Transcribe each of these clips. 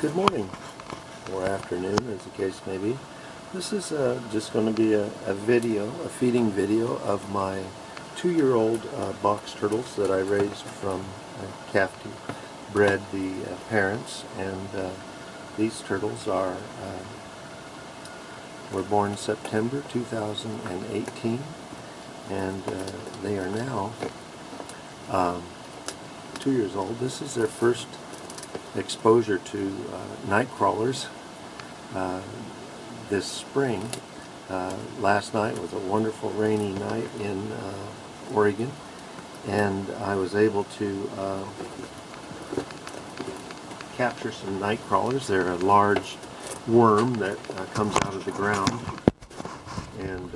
Good morning, or afternoon as the case may be. This is just going to be a feeding video of my 2-year-old box turtles that I raised from captive bred the parents, and these turtles were born September 2018, and they are now 2 years old. This is their first exposure to night crawlers this spring. Last night was a wonderful rainy night in Oregon, and I was able to capture some night crawlers. They're a large worm that comes out of the ground, and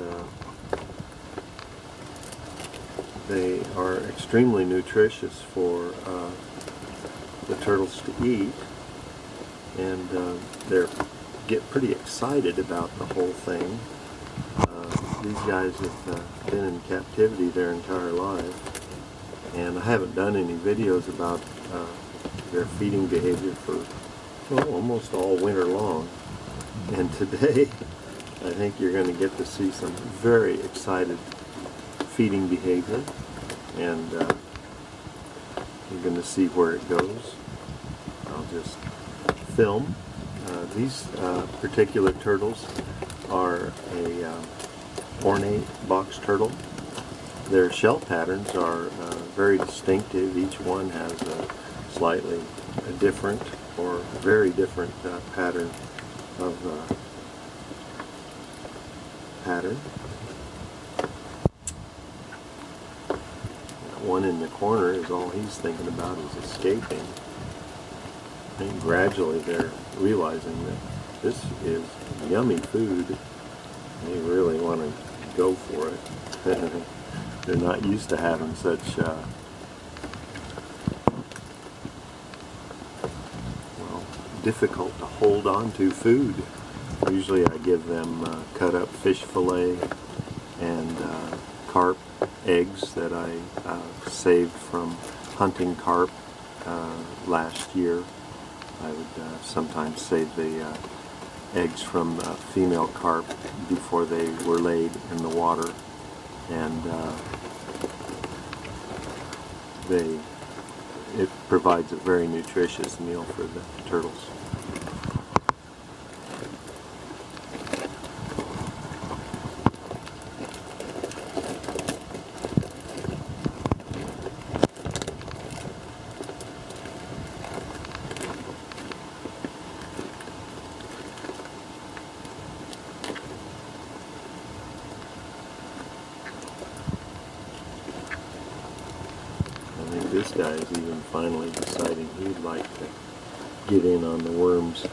they are extremely nutritious for the turtles to eat, and they get pretty excited about the whole thing. These guys have been in captivity their entire life, and I haven't done any videos about their feeding behavior for almost all winter long, and today I think you're going to get to see some very excited feeding behavior, and you're going to see where it goes. I'll just film. These particular turtles are a ornate box turtle. Their shell patterns are very distinctive. Each one has a slightly different or very different pattern. That one in the corner is all he's thinking about is escaping. And gradually they're realizing that this is yummy food. They really want to go for it. They're not used to having such difficult to hold on to food. Usually I give them cut up fish fillet and carp eggs that I saved from hunting carp last year. I would sometimes save the eggs from female carp before they were laid in the water, and it provides a very nutritious meal for the turtles. I think this guy is even finally deciding he'd like to get in on the worms.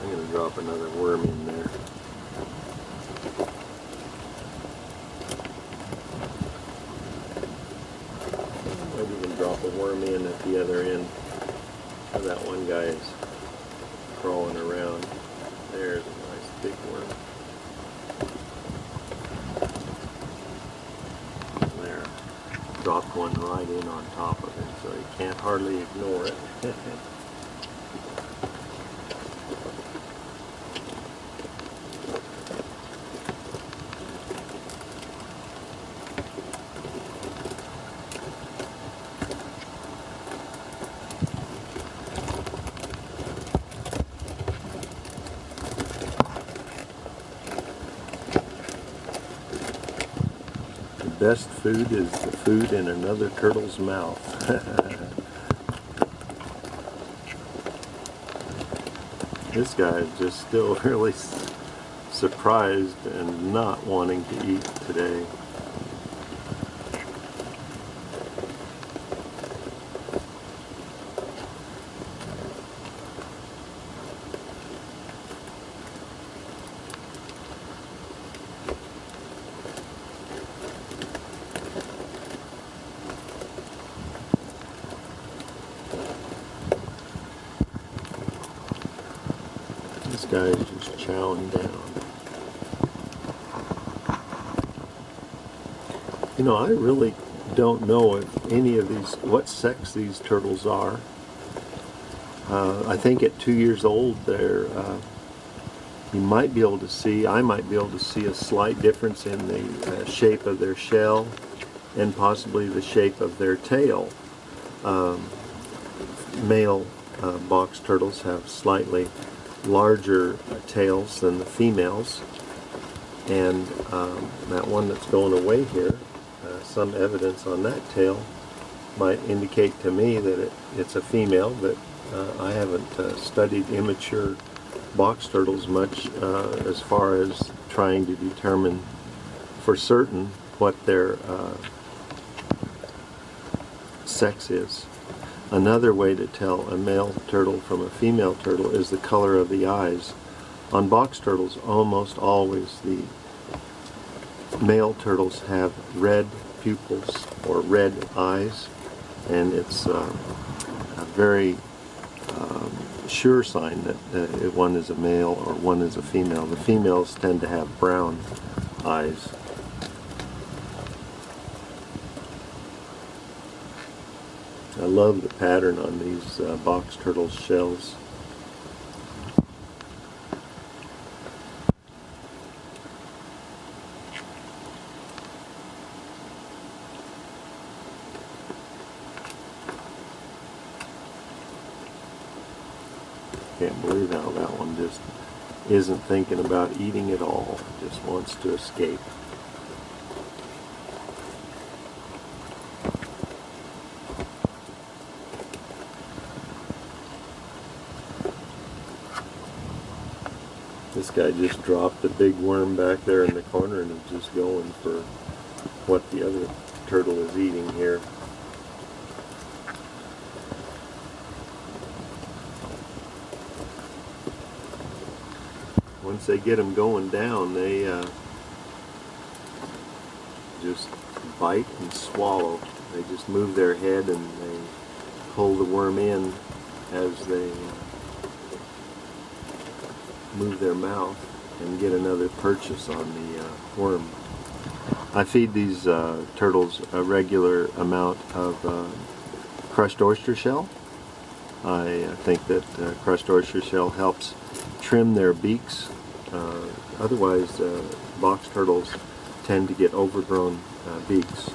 I'm going to drop another worm in there. Maybe we can drop a worm in at the other end. That one guy is crawling around. There's a nice big worm. There. Dropped one right in on top of him, so he can't hardly ignore it. Best food is the food in another turtle's mouth. This guy is just still really surprised and not wanting to eat today. This guy is just chowing down. You know, I really don't know if any of these, what sex these turtles are. I think at 2 years old, you might be able to see, I might be able to see a slight difference in the shape of their shell and possibly the shape of their tail. Male box turtles have slightly larger tails than the females, and that one that's going away here, some evidence on that tail might indicate to me that it's a female, but I haven't studied immature box turtles much as far as trying to determine for certain what their sex is. Another way to tell a male turtle from a female turtle is the color of the eyes. On box turtles, almost always the male turtles have red pupils or red eyes, and it's a very sure sign that one is a male or one is a female. The females tend to have brown eyes. I love the pattern on these box turtle shells. Can't believe how that one just isn't thinking about eating at all, just wants to escape. This guy just dropped the big worm back there in the corner and is just going for what the other turtle is eating here. Once they get them going down, they just bite and swallow. They just move their head and they pull the worm in as they move their mouth and get another purchase on the worm. I feed these turtles a regular amount of crushed oyster shell. I think that crushed oyster shell helps trim their beaks. Otherwise, box turtles tend to get overgrown beaks.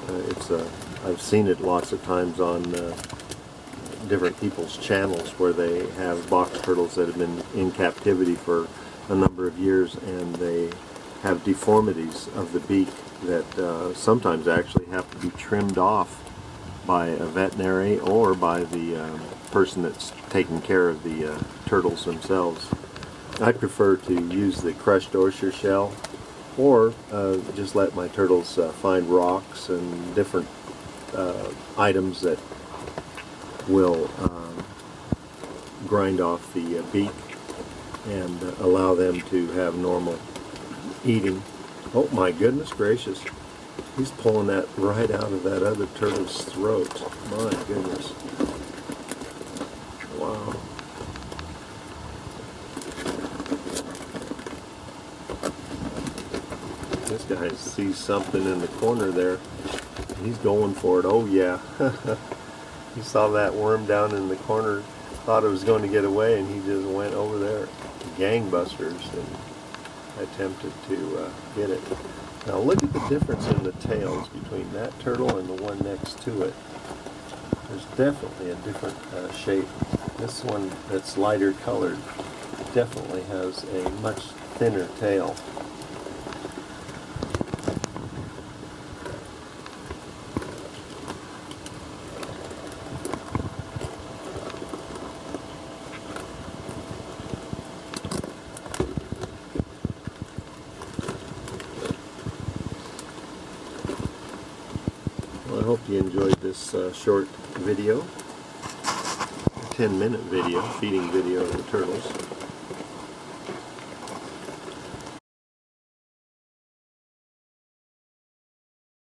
I've seen it lots of times on different people's channels where they have box turtles that have been in captivity for a number of years, and they have deformities of the beak that sometimes actually have to be trimmed off by a veterinary or by the person that's taking care of the turtles themselves. I prefer to use the crushed oyster shell, or just let my turtles find rocks and different items that will grind off the beak and allow them to have normal eating. Oh my goodness gracious, he's pulling that right out of that other turtle's throat. My goodness. Wow. This guy sees something in the corner there. He's going for it. Oh yeah. He saw that worm down in the corner, thought it was going to get away, and he just went over there gangbusters and attempted to get it. Now look at the difference in the tails between that turtle and the one next to it. There's definitely a different shape. This one that's lighter colored definitely has a much thinner tail. Well, I hope you enjoyed this short video, 10-minute video, feeding video of the turtles.